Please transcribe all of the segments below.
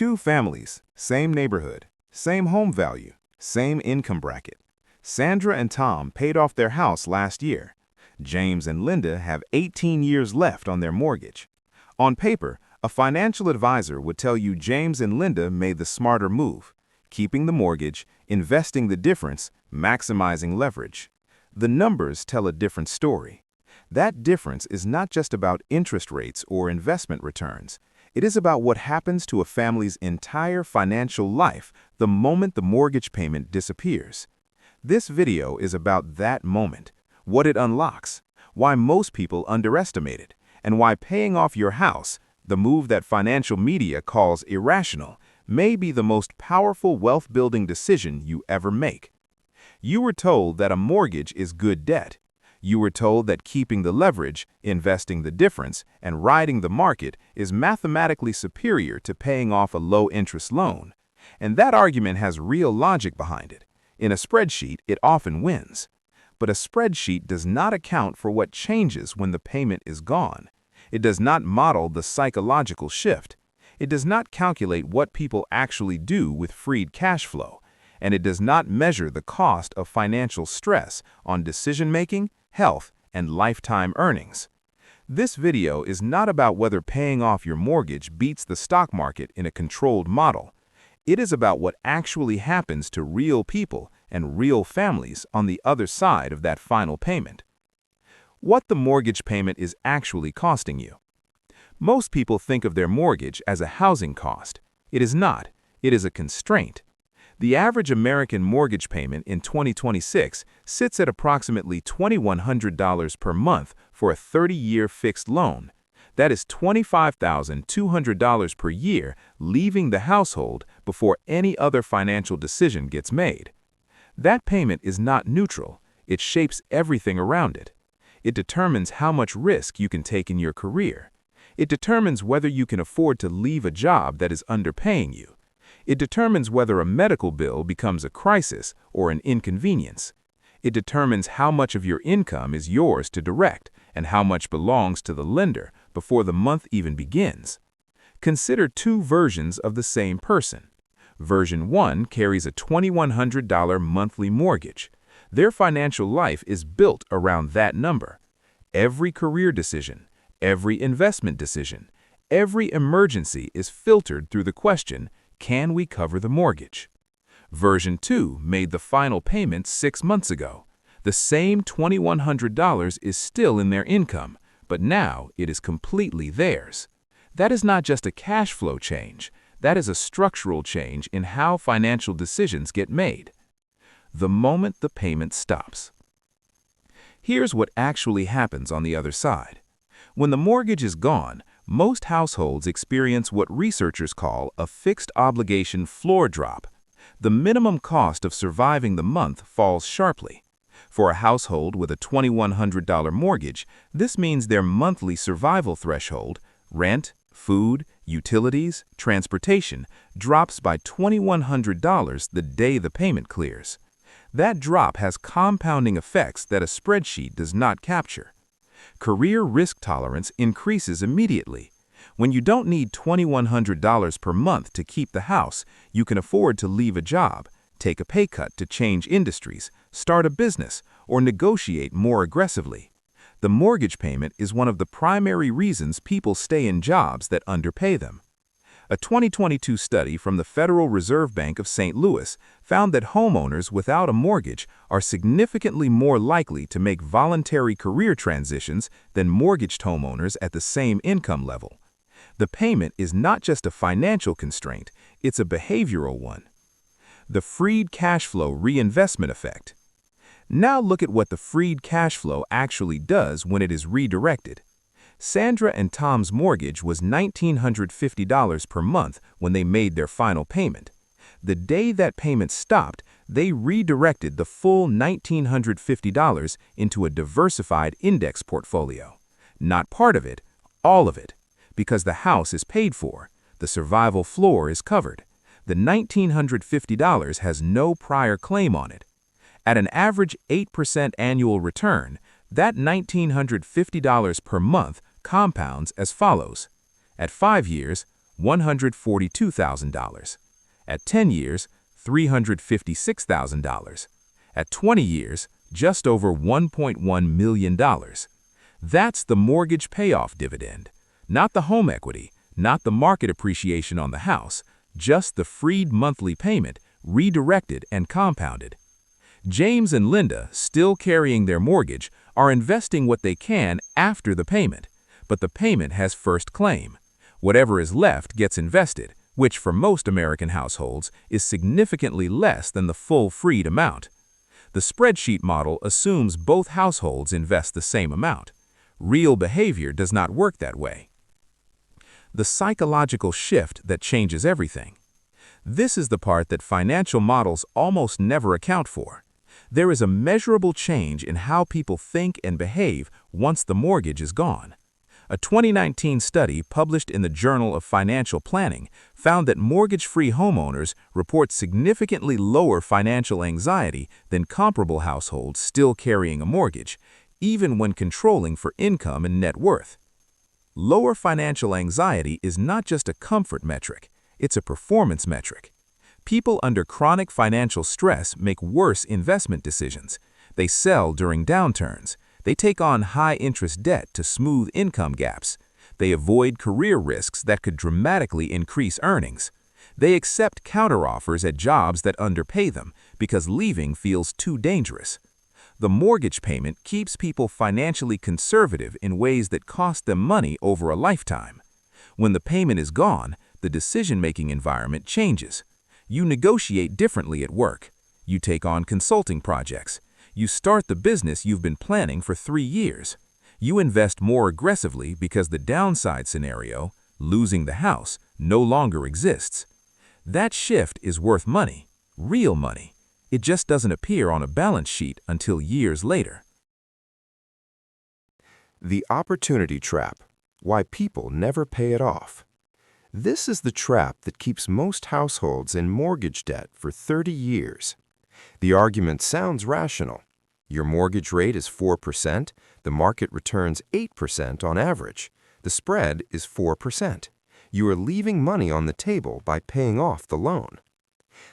Two families, same neighborhood, same home value, same income bracket. Sandra and Tom paid off their house last year. James and Linda have 18 years left on their mortgage. On paper, a financial advisor would tell you James and Linda made the smarter move, keeping the mortgage, investing the difference, maximizing leverage. The numbers tell a different story. That difference is not just about interest rates or investment returns. It is about what happens to a family's entire financial life the moment the mortgage payment disappears. This video is about that moment, what it unlocks, why most people underestimate it, and why paying off your house, the move that financial media calls irrational, may be the most powerful wealth-building decision you ever make. You were told that a mortgage is good debt. You were told that keeping the leverage, investing the difference, and riding the market is mathematically superior to paying off a low-interest loan. And that argument has real logic behind it. In a spreadsheet, it often wins. But a spreadsheet does not account for what changes when the payment is gone. It does not model the psychological shift. It does not calculate what people actually do with freed cash flow. And it does not measure the cost of financial stress on decision-making, health, and lifetime earnings. This video is not about whether paying off your mortgage beats the stock market in a controlled model. It is about what actually happens to real people and real families on the other side of that final payment. What the mortgage payment is actually costing you. Most people think of their mortgage as a housing cost. It is not. It is a constraint. The average American mortgage payment in 2026 sits at approximately $2,100 per month for a 30-year fixed loan. That is $25,200 per year leaving the household before any other financial decision gets made. That payment is not neutral. It shapes everything around it. It determines how much risk you can take in your career. It determines whether you can afford to leave a job that is underpaying you. It determines whether a medical bill becomes a crisis or an inconvenience. It determines how much of your income is yours to direct and how much belongs to the lender before the month even begins. Consider two versions of the same person. Version 1 carries a $2,100 monthly mortgage. Their financial life is built around that number. Every career decision, every investment decision, every emergency is filtered through the question, can we cover the mortgage? Version 2 made the final payment 6 months ago. The same $2,100 is still in their income, but now it is completely theirs. That is not just a cash flow change. That is a structural change in how financial decisions get made. The moment the payment stops. Here's what actually happens on the other side. When the mortgage is gone, most households experience what researchers call a fixed obligation floor drop. The minimum cost of surviving the month falls sharply. For a household with a $2,100 mortgage, this means their monthly survival threshold, rent, food, utilities, transportation, drops by $2,100 the day the payment clears. That drop has compounding effects that a spreadsheet does not capture. Career risk tolerance increases immediately. When you don't need $2,100 per month to keep the house, you can afford to leave a job, take a pay cut to change industries, start a business, or negotiate more aggressively. The mortgage payment is one of the primary reasons people stay in jobs that underpay them. A 2022 study from the Federal Reserve Bank of St. Louis found that homeowners without a mortgage are significantly more likely to make voluntary career transitions than mortgaged homeowners at the same income level. The payment is not just a financial constraint, it's a behavioral one. The freed cash flow reinvestment effect. Now look at what the freed cash flow actually does when it is redirected. Sandra and Tom's mortgage was $1,950 per month when they made their final payment. The day that payment stopped, they redirected the full $1,950 into a diversified index portfolio. Not part of it, all of it. Because the house is paid for, the survival floor is covered. The $1,950 has no prior claim on it. At an average 8% annual return, that $1,950 per month compounds as follows. At 5 years, $142,000. At 10 years, $356,000. At 20 years, just over $1.1 million. That's the mortgage payoff dividend. Not the home equity, not the market appreciation on the house, just the freed monthly payment, redirected and compounded. James and Linda, still carrying their mortgage, are investing what they can after the payment, but the payment has first claim. Whatever is left gets invested, which for most American households is significantly less than the full freed amount. The spreadsheet model assumes both households invest the same amount. Real behavior does not work that way. The psychological shift that changes everything. This is the part that financial models almost never account for. There is a measurable change in how people think and behave once the mortgage is gone. A 2019 study published in the Journal of Financial Planning found that mortgage-free homeowners report significantly lower financial anxiety than comparable households still carrying a mortgage, even when controlling for income and net worth. Lower financial anxiety is not just a comfort metric, it's a performance metric. People under chronic financial stress make worse investment decisions. They sell during downturns. They take on high-interest debt to smooth income gaps. They avoid career risks that could dramatically increase earnings. They accept counteroffers at jobs that underpay them because leaving feels too dangerous. The mortgage payment keeps people financially conservative in ways that cost them money over a lifetime. When the payment is gone, the decision-making environment changes. You negotiate differently at work. You take on consulting projects. You start the business you've been planning for 3 years. You invest more aggressively because the downside scenario, losing the house, no longer exists. That shift is worth money, real money. It just doesn't appear on a balance sheet until years later. The opportunity trap. Why people never pay it off. This is the trap that keeps most households in mortgage debt for 30 years. The argument sounds rational. Your mortgage rate is 4%, the market returns 8% on average. The spread is 4%. You are leaving money on the table by paying off the loan.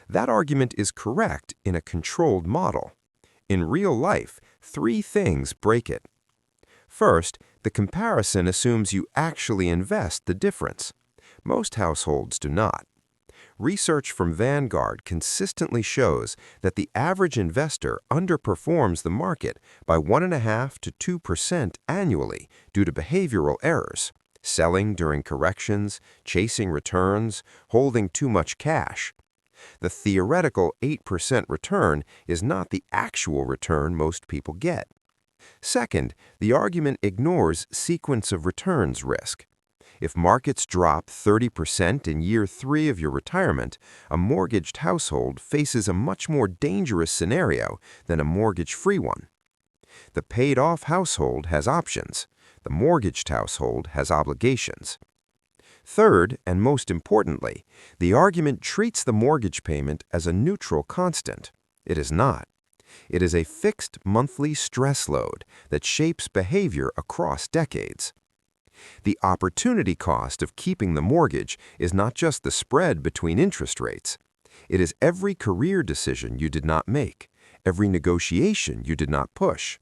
That argument is correct in a controlled model. In real life, 3 things break it. First, the comparison assumes you actually invest the difference. Most households do not. Research from Vanguard consistently shows that the average investor underperforms the market by 1.5% to 2% annually due to behavioral errors, selling during corrections, chasing returns, holding too much cash. The theoretical 8% return is not the actual return most people get. Second, the argument ignores sequence of returns risk. If markets drop 30% in year 3 of your retirement, a mortgaged household faces a much more dangerous scenario than a mortgage-free one. The paid-off household has options. The mortgaged household has obligations. Third, and most importantly, the argument treats the mortgage payment as a neutral constant. It is not. It is a fixed monthly stress load that shapes behavior across decades. The opportunity cost of keeping the mortgage is not just the spread between interest rates. It is every career decision you did not make, every negotiation you did not push,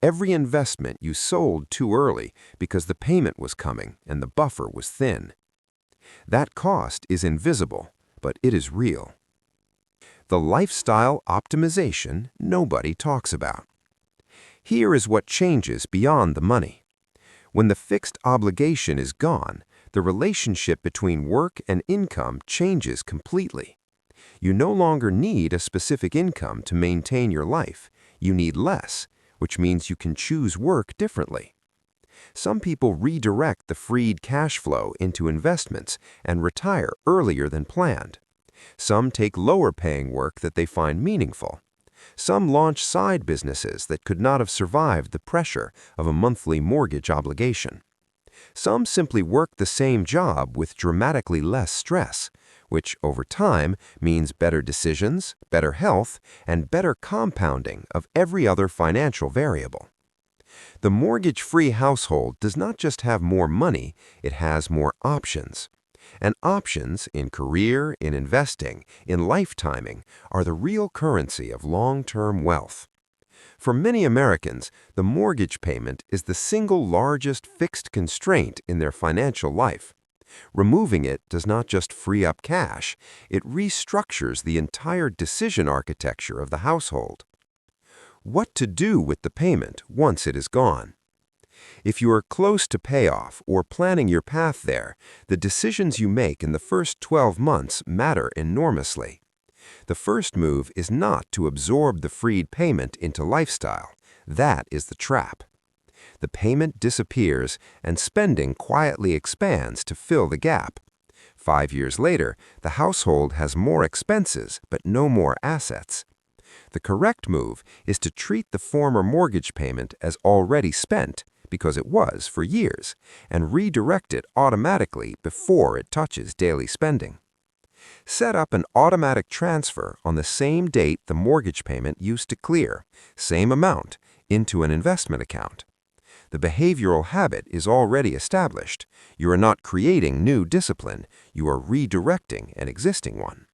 every investment you sold too early because the payment was coming and the buffer was thin. That cost is invisible, but it is real. The lifestyle optimization nobody talks about. Here is what changes beyond the money. When the fixed obligation is gone, the relationship between work and income changes completely. You no longer need a specific income to maintain your life. You need less, which means you can choose work differently. Some people redirect the freed cash flow into investments and retire earlier than planned. Some take lower-paying work that they find meaningful. Some launch side businesses that could not have survived the pressure of a monthly mortgage obligation. Some simply work the same job with dramatically less stress, which over time means better decisions, better health, and better compounding of every other financial variable. The mortgage-free household does not just have more money, it has more options. And options in career, in investing, in life timing are the real currency of long-term wealth. For many Americans, the mortgage payment is the single largest fixed constraint in their financial life. Removing it does not just free up cash, it restructures the entire decision architecture of the household. What to do with the payment once it is gone? If you are close to payoff or planning your path there, the decisions you make in the first 12 months matter enormously. The first move is not to absorb the freed payment into lifestyle. That is the trap. The payment disappears and spending quietly expands to fill the gap. 5 years later, the household has more expenses but no more assets. The correct move is to treat the former mortgage payment as already spent, because it was for years, and redirect it automatically before it touches daily spending. Set up an automatic transfer on the same date the mortgage payment used to clear, same amount, into an investment account. The behavioral habit is already established. You are not creating new discipline, you are redirecting an existing one.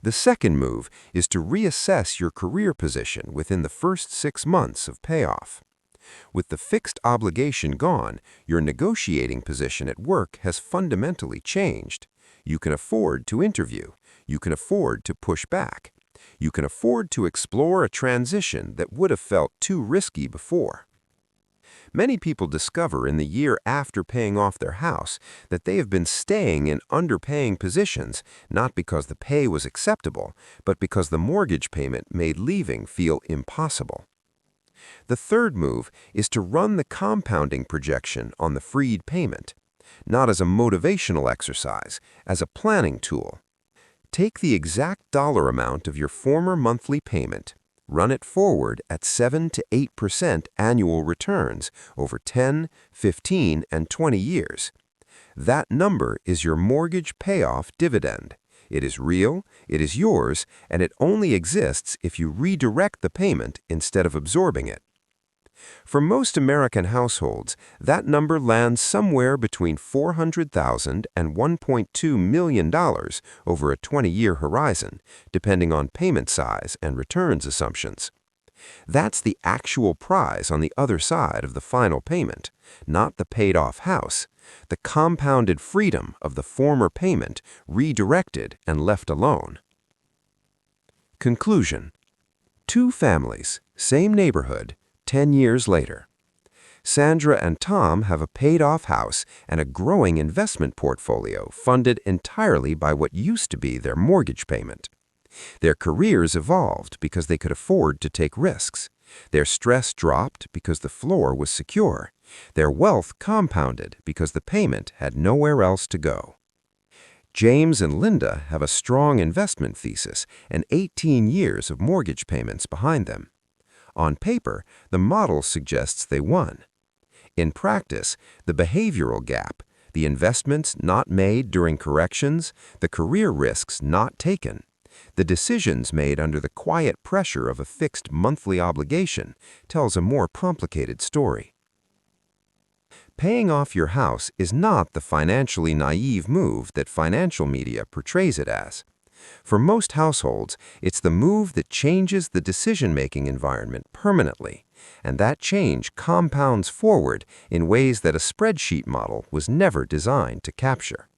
The second move is to reassess your career position within the first 6 months of payoff. With the fixed obligation gone, your negotiating position at work has fundamentally changed. You can afford to interview. You can afford to push back. You can afford to explore a transition that would have felt too risky before. Many people discover in the year after paying off their house that they have been staying in underpaying positions not because the pay was acceptable, but because the mortgage payment made leaving feel impossible. The third move is to run the compounding projection on the freed payment, not as a motivational exercise, as a planning tool. Take the exact dollar amount of your former monthly payment, run it forward at 7 to 8% annual returns over 10, 15, and 20 years. That number is your mortgage payoff dividend. It is real, it is yours, and it only exists if you redirect the payment instead of absorbing it. For most American households, that number lands somewhere between $400,000 and $1.2 million over a 20-year horizon, depending on payment size and returns assumptions. That's the actual prize on the other side of the final payment, not the paid-off house, the compounded freedom of the former payment redirected and left alone. Conclusion: 2 families, same neighborhood, 10 years later. Sandra and Tom have a paid-off house and a growing investment portfolio funded entirely by what used to be their mortgage payment. Their careers evolved because they could afford to take risks. Their stress dropped because the floor was secure. Their wealth compounded because the payment had nowhere else to go. James and Linda have a strong investment thesis and 18 years of mortgage payments behind them. On paper, the model suggests they won. In practice, the behavioral gap, the investments not made during corrections, the career risks not taken, the decisions made under the quiet pressure of a fixed monthly obligation, tells a more complicated story. Paying off your house is not the financially naive move that financial media portrays it as. For most households, it's the move that changes the decision-making environment permanently, and that change compounds forward in ways that a spreadsheet model was never designed to capture.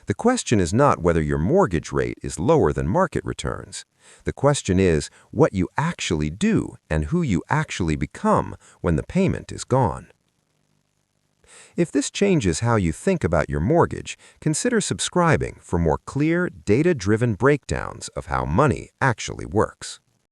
The question is not whether your mortgage rate is lower than market returns. The question is what you actually do and who you actually become when the payment is gone. If this changes how you think about your mortgage, consider subscribing for more clear, data-driven breakdowns of how money actually works.